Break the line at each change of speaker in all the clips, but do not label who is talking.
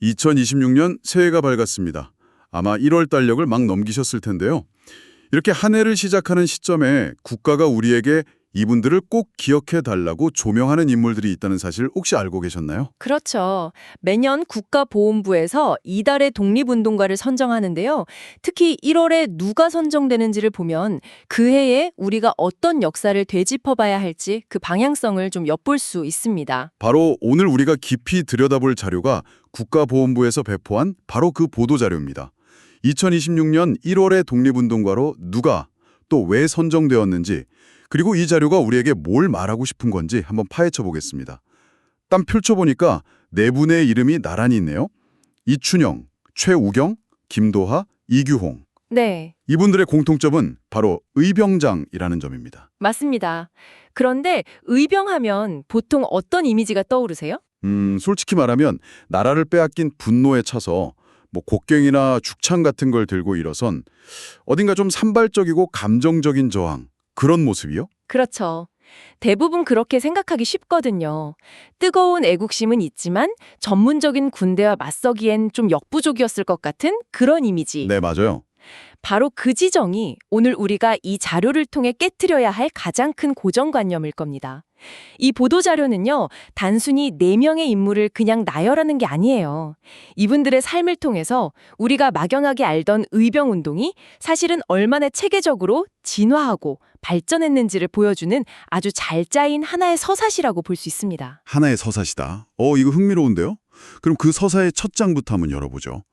2026년 새해가 밝았습니다. 아마 1월 달력을 막 넘기셨을 텐데요. 이렇게 한 해를 시작하는 시점에 국가가 우리에게 이분들을 꼭 기억해 달라고 조명하는 인물들이 있다는 사실 혹시 알고 계셨나요?
그렇죠. 매년 국가보훈부에서 이달의 독립운동가를 선정하는데요. 특히 1월에 누가 선정되는지를 보면 그 해에 우리가 어떤 역사를 되짚어봐야 할지 그 방향성을 좀 엿볼 수 있습니다.
바로 오늘 우리가 깊이 들여다볼 자료가 국가보훈부에서 배포한 바로 그 보도자료입니다. 2026년 1월의 독립운동가로 누가 또 왜 선정되었는지, 그리고 이 자료가 우리에게 뭘 말하고 싶은 건지 한번 파헤쳐 보겠습니다. 딱 펼쳐보니까 네 분의 이름이 나란히 있네요. 이춘영, 최우경, 김도하, 이규홍.
네,
이분들의 공통점은 바로 의병장이라는 점입니다.
맞습니다. 그런데 의병하면 보통 어떤 이미지가 떠오르세요?
솔직히 말하면 나라를 빼앗긴 분노에 차서 곡괭이나 죽창 같은 걸 들고 일어선 어딘가 좀 산발적이고 감정적인 저항, 그런 모습이요?
그렇죠. 대부분 그렇게 생각하기 쉽거든요. 뜨거운 애국심은 있지만 전문적인 군대와 맞서기엔 좀 역부족이었을 것 같은 그런 이미지.
네, 맞아요.
바로 그 지정이 오늘 우리가 이 자료를 통해 깨트려야 할 가장 큰 고정관념일 겁니다. 이 보도자료는요, 단순히 4명의 인물을 그냥 나열하는 게 아니에요. 이분들의 삶을 통해서 우리가 막연하게 알던 의병운동이 사실은 얼마나 체계적으로 진화하고 발전했는지를 보여주는 아주 잘 짜인 하나의 서사시라고 볼 수 있습니다.
하나의 서사시다. 이거 흥미로운데요? 그럼 그 서사의 첫 장부터 한번 열어보죠.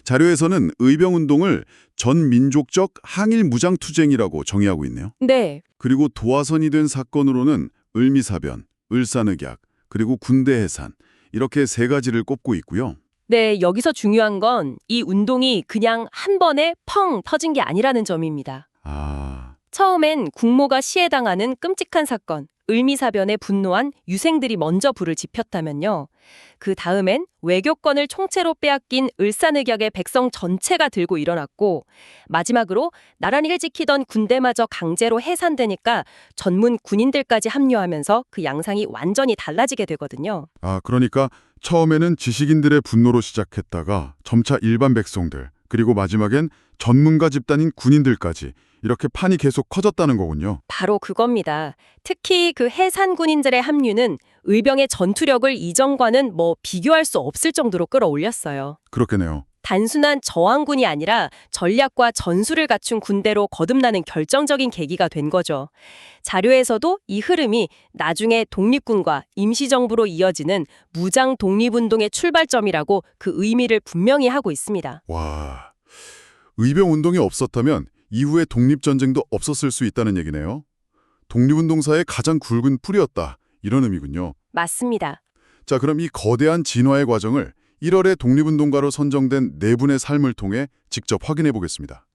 자료에서는 의병운동을 전민족적 항일 무장투쟁이라고 정의하고 있네요.
네,
그리고 도화선이 된 사건으로는 을미사변, 을사늑약, 그리고 군대 해산, 이렇게 세 가지를 꼽고 있고요.
네, 여기서 중요한 건 이 운동이 그냥 한 번에 펑 터진 게 아니라는 점입니다.
아,
처음엔 국모가 시해당하는 끔찍한 사건, 을미사변에 분노한 유생들이 먼저 불을 지폈다면요. 그 다음엔 외교권을 총체로 빼앗긴 을사늑약의 백성 전체가 들고 일어났고, 마지막으로 나란히를 지키던 군대마저 강제로 해산되니까 전문 군인들까지 합류하면서 그 양상이 완전히 달라지게 되거든요.
그러니까 처음에는 지식인들의 분노로 시작했다가 점차 일반 백성들, 그리고 마지막엔 전문가 집단인 군인들까지 이렇게 판이 계속 커졌다는 거군요.
바로 그겁니다. 특히 그 해산 군인들의 합류는 의병의 전투력을 이전과는 비교할 수 없을 정도로 끌어올렸어요.
그렇겠네요.
단순한 저항군이 아니라 전략과 전술을 갖춘 군대로 거듭나는 결정적인 계기가 된 거죠. 자료에서도 이 흐름이 나중에 독립군과 임시정부로 이어지는 무장 독립운동의 출발점이라고 그 의미를 분명히 하고 있습니다.
와, 의병운동이 없었다면 이후에 독립전쟁도 없었을 수 있다는 얘기네요. 독립운동사의 가장 굵은 뿌리였다, 이런 의미군요.
맞습니다.
자, 그럼 이 거대한 진화의 과정을 1월에 독립운동가로 선정된 네 분의 삶을 통해 직접 확인해 보겠습니다.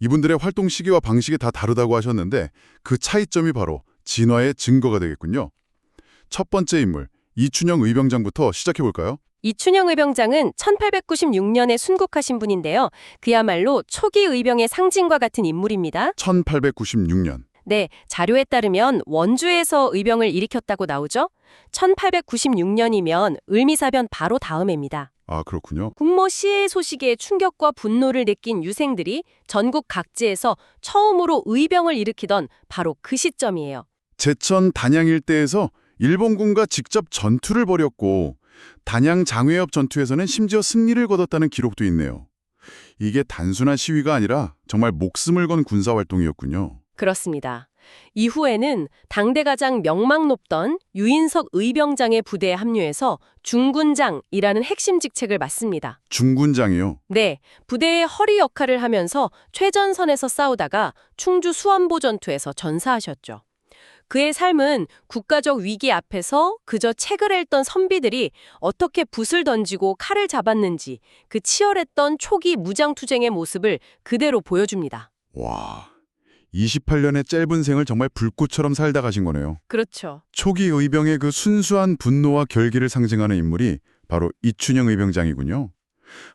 이분들의 활동 시기와 방식이 다 다르다고 하셨는데 그 차이점이 바로 진화의 증거가 되겠군요. 첫 번째 인물, 이춘영 의병장부터 시작해 볼까요?
이춘영 의병장은 1896년에 순국하신 분인데요. 그야말로 초기 의병의 상징과 같은 인물입니다.
1896년.
네, 자료에 따르면 원주에서 의병을 일으켰다고 나오죠. 1896년이면 을미사변 바로 다음 해입니다.
아, 그렇군요.
국모 시해 소식에 충격과 분노를 느낀 유생들이 전국 각지에서 처음으로 의병을 일으키던 바로 그 시점이에요.
제천 단양 일대에서 일본군과 직접 전투를 벌였고 단양 장회엽 전투에서는 심지어 승리를 거뒀다는 기록도 있네요. 이게 단순한 시위가 아니라 정말 목숨을 건 군사활동이었군요.
그렇습니다. 이후에는 당대 가장 명망 높던 유인석 의병장의 부대에 합류해서 중군장이라는 핵심 직책을 맡습니다.
중군장이요.
네, 부대의 허리 역할을 하면서 최전선에서 싸우다가 충주 수안보 전투에서 전사하셨죠. 그의 삶은 국가적 위기 앞에서 그저 책을 읽던 선비들이 어떻게 붓을 던지고 칼을 잡았는지 그 치열했던 초기 무장투쟁의 모습을 그대로 보여줍니다.
와, 28년의 짧은 생을 정말 불꽃처럼 살다 가신 거네요.
그렇죠.
초기 의병의 그 순수한 분노와 결기를 상징하는 인물이 바로 이춘영 의병장이군요.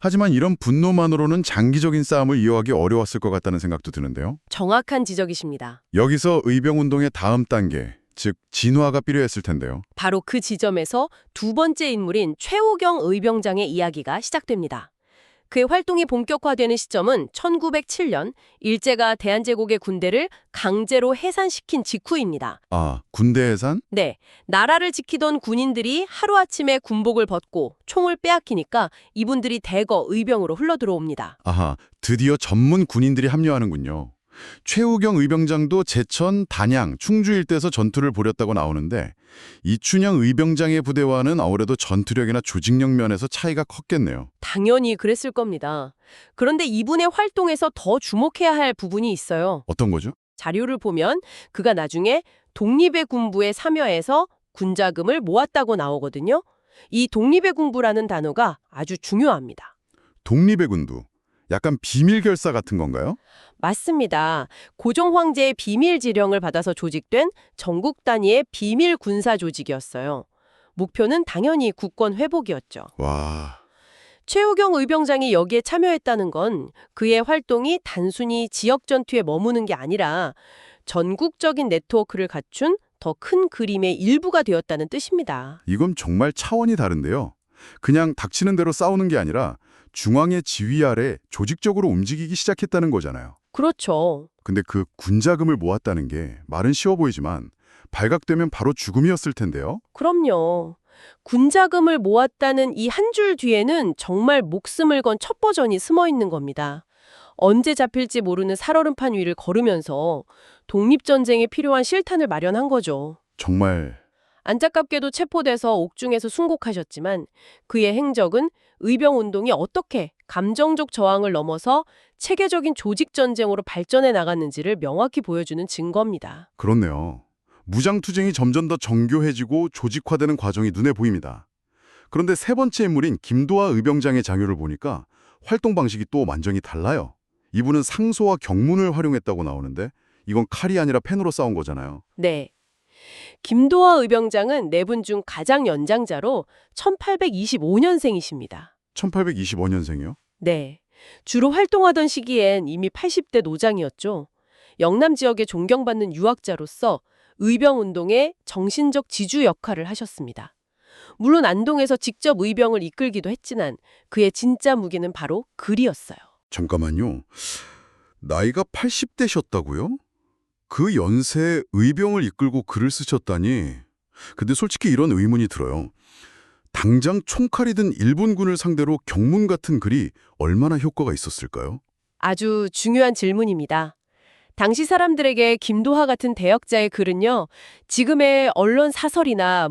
하지만 이런 분노만으로는 장기적인 싸움을 이어가기 어려웠을 것 같다는 생각도 드는데요.
정확한 지적이십니다.
여기서 의병운동의 다음 단계, 즉 진화가 필요했을 텐데요.
바로 그 지점에서 두 번째 인물인 최우경 의병장의 이야기가 시작됩니다. 그의 활동이 본격화되는 시점은 1907년 일제가 대한제국의 군대를 강제로 해산시킨 직후입니다.
아, 군대 해산?
네, 나라를 지키던 군인들이 하루아침에 군복을 벗고 총을 빼앗기니까 이분들이 대거 의병으로 흘러들어옵니다.
아하, 드디어 전문 군인들이 합류하는군요. 최우경 의병장도 제천, 단양, 충주 일대에서 전투를 벌였다고 나오는데 이춘향 의병장의 부대와는 아무래도 전투력이나 조직력 면에서 차이가 컸겠네요.
당연히 그랬을 겁니다. 그런데 이분의 활동에서 더 주목해야 할 부분이 있어요.
어떤 거죠?
자료를 보면 그가 나중에 독립의 군부에 참여해서 군자금을 모았다고 나오거든요. 이 독립의 군부라는 단어가 아주 중요합니다.
독립의 군도. 약간 비밀 결사 같은 건가요?
맞습니다. 고종 황제의 비밀 지령을 받아서 조직된 전국 단위의 비밀 군사 조직이었어요. 목표는 당연히 국권 회복이었죠.
와,
최우경 의병장이 여기에 참여했다는 건 그의 활동이 단순히 지역 전투에 머무는 게 아니라 전국적인 네트워크를 갖춘 더 큰 그림의 일부가 되었다는 뜻입니다.
이건 정말 차원이 다른데요. 그냥 닥치는 대로 싸우는 게 아니라 중앙의 지휘 아래 조직적으로 움직이기 시작했다는 거잖아요.
그렇죠.
근데 그 군자금을 모았다는 게 말은 쉬워 보이지만 발각되면 바로 죽음이었을 텐데요.
그럼요. 군자금을 모았다는 이 한 줄 뒤에는 정말 목숨을 건 첩보전이 숨어 있는 겁니다. 언제 잡힐지 모르는 살얼음판 위를 걸으면서 독립전쟁에 필요한 실탄을 마련한 거죠.
정말
안타깝게도 체포돼서 옥중에서 순국하셨지만 그의 행적은 의병운동이 어떻게 감정적 저항을 넘어서 체계적인 조직전쟁으로 발전해 나갔는지를 명확히 보여주는 증거입니다.
그렇네요. 무장투쟁이 점점 더 정교해지고 조직화되는 과정이 눈에 보입니다. 그런데 세 번째 인물인 김도하 의병장의 장유를 보니까 활동 방식이 또 완전히 달라요. 이분은 상소와 경문을 활용했다고 나오는데 이건 칼이 아니라 펜으로 싸운 거잖아요.
네. 김도하 의병장은 네 분 중 가장 연장자로 1825년생이십니다.
1825년생이요?
네. 주로 활동하던 시기엔 이미 80대 노장이었죠. 영남 지역에 존경받는 유학자로서 의병운동의 정신적 지주 역할을 하셨습니다. 물론 안동에서 직접 의병을 이끌기도 했지만 그의 진짜 무기는 바로 글이었어요.
잠깐만요. 나이가 80대셨다고요? 그 연세에 의병을 이끌고 글을 쓰셨다니. 근데 솔직히 이런 의문이 들어요. 당장 총칼이 든 일본군을 상대로 경문 같은 글이 얼마나 효과가 있었을까요?
아주 중요한 질문입니다. 당시 사람들에게 김도하 같은 대역자의 글은요, 지금의 언론 사설이나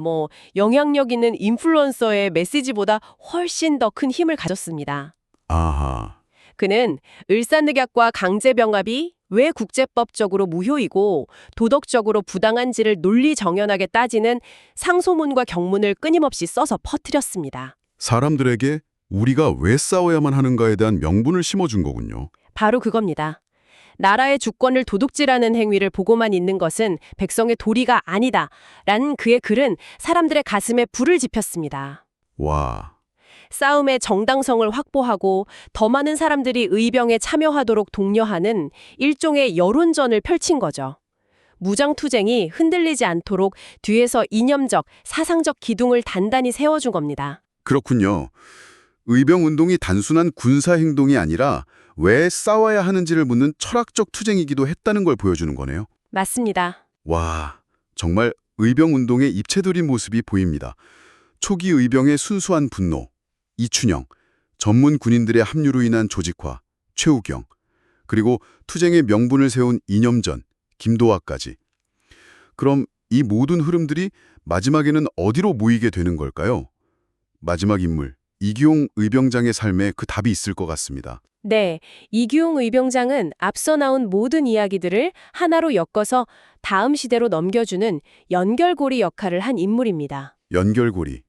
영향력 있는 인플루언서의 메시지보다 훨씬 더 큰 힘을 가졌습니다.
아하,
그는 을사늑약과 강제병합이 왜 국제법적으로 무효이고 도덕적으로 부당한지를 논리정연하게 따지는 상소문과 경문을 끊임없이 써서 퍼뜨렸습니다.
사람들에게 우리가 왜 싸워야만 하는가에 대한 명분을 심어준 거군요.
바로 그겁니다. 나라의 주권을 도둑질하는 행위를 보고만 있는 것은 백성의 도리가 아니다. 라는 그의 글은 사람들의 가슴에 불을 지폈습니다.
와,
싸움의 정당성을 확보하고 더 많은 사람들이 의병에 참여하도록 독려하는 일종의 여론전을 펼친 거죠. 무장투쟁이 흔들리지 않도록 뒤에서 이념적, 사상적 기둥을 단단히 세워준 겁니다.
그렇군요. 의병운동이 단순한 군사행동이 아니라 왜 싸워야 하는지를 묻는 철학적 투쟁이기도 했다는 걸 보여주는 거네요.
맞습니다.
와, 정말 의병운동의 입체들인 모습이 보입니다. 초기 의병의 순수한 분노, 이춘영, 전문 군인들의 합류로 인한 조직화, 최우경, 그리고 투쟁의 명분을 세운 이념전, 김도하까지. 그럼 이 모든 흐름들이 마지막에는 어디로 모이게 되는 걸까요? 마지막 인물, 이기용 의병장의 삶에 그 답이 있을 것 같습니다.
네, 이규용 의병장은 앞서 나온 모든 이야기들을 하나로 엮어서 다음 시대로 넘겨주는 연결고리 역할을 한 인물입니다.
연결고리.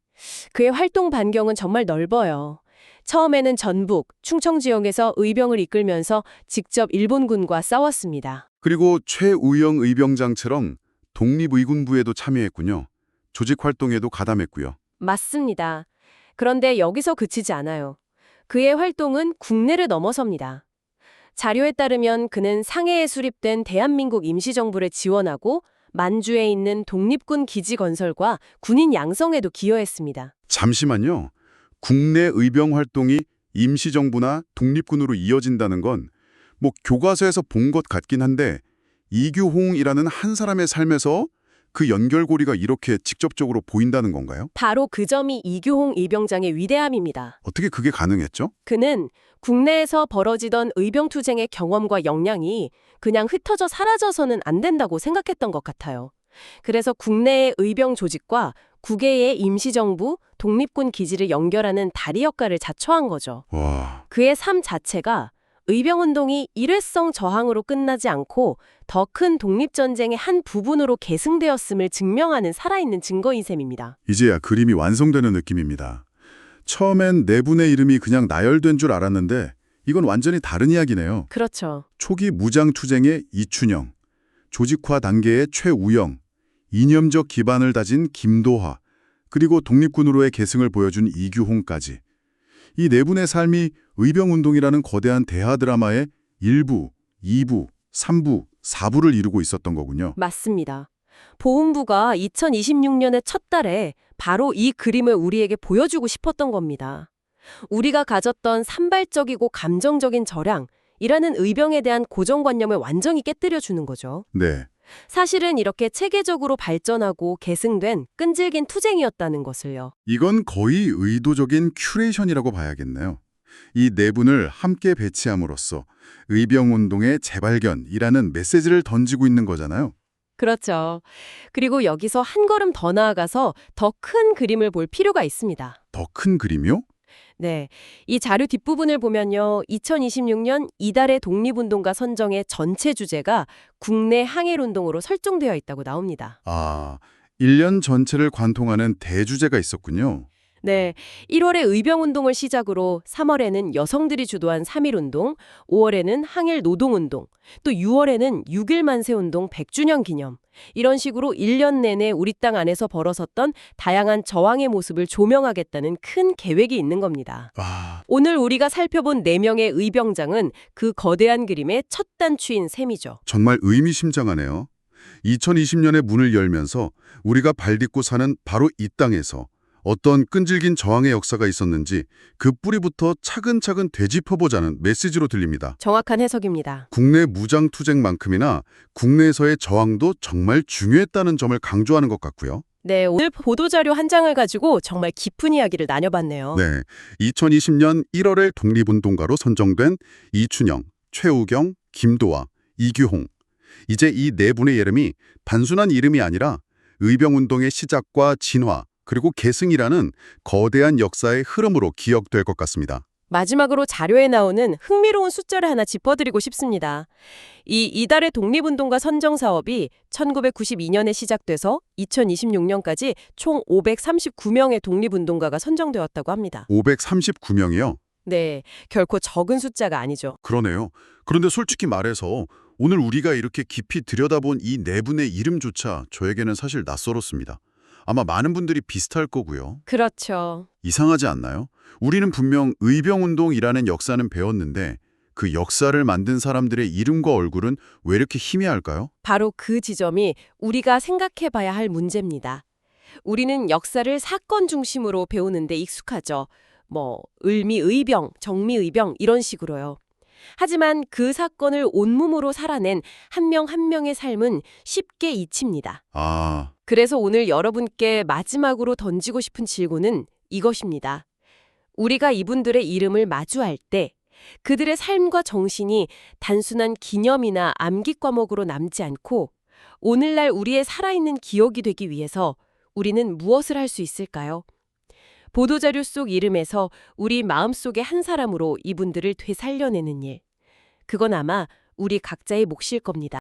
그의 활동 반경은 정말 넓어요. 처음에는 전북, 충청 지역에서 의병을 이끌면서 직접 일본군과 싸웠습니다.
그리고 최우영 의병장처럼 독립의군부에도 참여했군요. 조직 활동에도 가담했고요.
맞습니다. 그런데 여기서 그치지 않아요. 그의 활동은 국내를 넘어섭니다. 자료에 따르면 그는 상해에 수립된 대한민국 임시정부를 지원하고 만주에 있는 독립군 기지 건설과 군인 양성에도 기여했습니다.
잠시만요. 국내 의병 활동이 임시정부나 독립군으로 이어진다는 건 뭐 교과서에서 본 것 같긴 한데 이규홍이라는 한 사람의 삶에서 그 연결고리가 이렇게 직접적으로 보인다는 건가요?
바로 그 점이 이규홍 이병장의 위대함입니다.
어떻게 그게 가능했죠?
그는 국내에서 벌어지던 의병투쟁의 경험과 역량이 그냥 흩어져 사라져서는 안 된다고 생각했던 것 같아요. 그래서 국내의 의병 조직과 국외의 임시정부, 독립군 기지를 연결하는 다리 역할을 자처한 거죠.
와,
그의 삶 자체가 의병운동이 일회성 저항으로 끝나지 않고 더 큰 독립전쟁의 한 부분으로 계승되었음을 증명하는 살아있는 증거인 셈입니다.
이제야 그림이 완성되는 느낌입니다. 처음엔 내분의 이름이 그냥 나열된 줄 알았는데 이건 완전히 다른 이야기네요.
그렇죠.
초기 무장투쟁의 이춘영, 조직화 단계의 최우영, 이념적 기반을 다진 김도하, 그리고 독립군으로의 계승을 보여준 이규홍까지. 이 네 분의 삶이 의병운동이라는 거대한 대하 드라마의 1부, 2부, 3부, 4부를 이루고 있었던 거군요.
맞습니다. 보훈부가 2026년의 첫 달에 바로 이 그림을 우리에게 보여주고 싶었던 겁니다. 우리가 가졌던 산발적이고 감정적인 절양이라는 의병에 대한 고정관념을 완전히 깨뜨려주는 거죠.
네,
사실은 이렇게 체계적으로 발전하고 계승된 끈질긴 투쟁이었다는 것을요.
이건 거의 의도적인 큐레이션이라고 봐야겠네요. 이 네 분을 함께 배치함으로써 의병운동의 재발견이라는 메시지를 던지고 있는 거잖아요.
그렇죠. 그리고 여기서 한 걸음 더 나아가서 더 큰 그림을 볼 필요가 있습니다.
더 큰 그림이요?
네, 이 자료 뒷부분을 보면요. 2026년 이달의 독립운동가 선정의 전체 주제가 국내 항일운동으로 설정되어 있다고 나옵니다.
아, 1년 전체를 관통하는 대주제가 있었군요.
네, 1월에 의병운동을 시작으로 3월에는 여성들이 주도한 3.1운동, 5월에는 항일 노동운동, 또 6월에는 6.1 만세운동 100주년 기념. 이런 식으로 1년 내내 우리 땅 안에서 벌어섰던 다양한 저항의 모습을 조명하겠다는 큰 계획이 있는 겁니다.
아,
오늘 우리가 살펴본 4명의 의병장은 그 거대한 그림의 첫 단추인 셈이죠.
정말 의미심장하네요. 2020년에 문을 열면서 우리가 발딛고 사는 바로 이 땅에서 어떤 끈질긴 저항의 역사가 있었는지 그 뿌리부터 차근차근 되짚어보자는 메시지로 들립니다.
정확한 해석입니다.
국내 무장투쟁만큼이나 국내에서의 저항도 정말 중요했다는 점을 강조하는 것 같고요.
네, 오늘 보도자료 한 장을 가지고 정말 깊은 이야기를 나눠봤네요.
네, 2020년 1월에 독립운동가로 선정된 이춘영, 최우경, 김도하, 이규홍. 이제 이 네 분의 이름이 단순한 이름이 아니라 의병운동의 시작과 진화, 그리고 계승이라는 거대한 역사의 흐름으로 기억될 것 같습니다.
마지막으로 자료에 나오는 흥미로운 숫자를 하나 짚어드리고 싶습니다. 이달의 독립운동가 선정 사업이 1992년에 시작돼서 2026년까지 총 539명의 독립운동가가 선정되었다고 합니다.
539명이요?
네, 결코 적은 숫자가 아니죠.
그러네요. 그런데 솔직히 말해서 오늘 우리가 이렇게 깊이 들여다본 이 네 분의 이름조차 저에게는 사실 낯설었습니다. 아마 많은 분들이 비슷할 거고요.
그렇죠.
이상하지 않나요? 우리는 분명 의병운동이라는 역사는 배웠는데 그 역사를 만든 사람들의 이름과 얼굴은 왜 이렇게 희미할까요?
바로 그 지점이 우리가 생각해봐야 할 문제입니다. 우리는 역사를 사건 중심으로 배우는데 익숙하죠. 을미의병, 정미의병 이런 식으로요. 하지만 그 사건을 온몸으로 살아낸 한 명 한 명의 삶은 쉽게 잊힙니다.
아,
그래서 오늘 여러분께 마지막으로 던지고 싶은 질문은 이것입니다. 우리가 이분들의 이름을 마주할 때 그들의 삶과 정신이 단순한 기념이나 암기 과목으로 남지 않고 오늘날 우리의 살아있는 기억이 되기 위해서 우리는 무엇을 할 수 있을까요? 보도자료 속 이름에서 우리 마음속의 한 사람으로 이분들을 되살려내는 일. 그건 아마 우리 각자의 몫일 겁니다.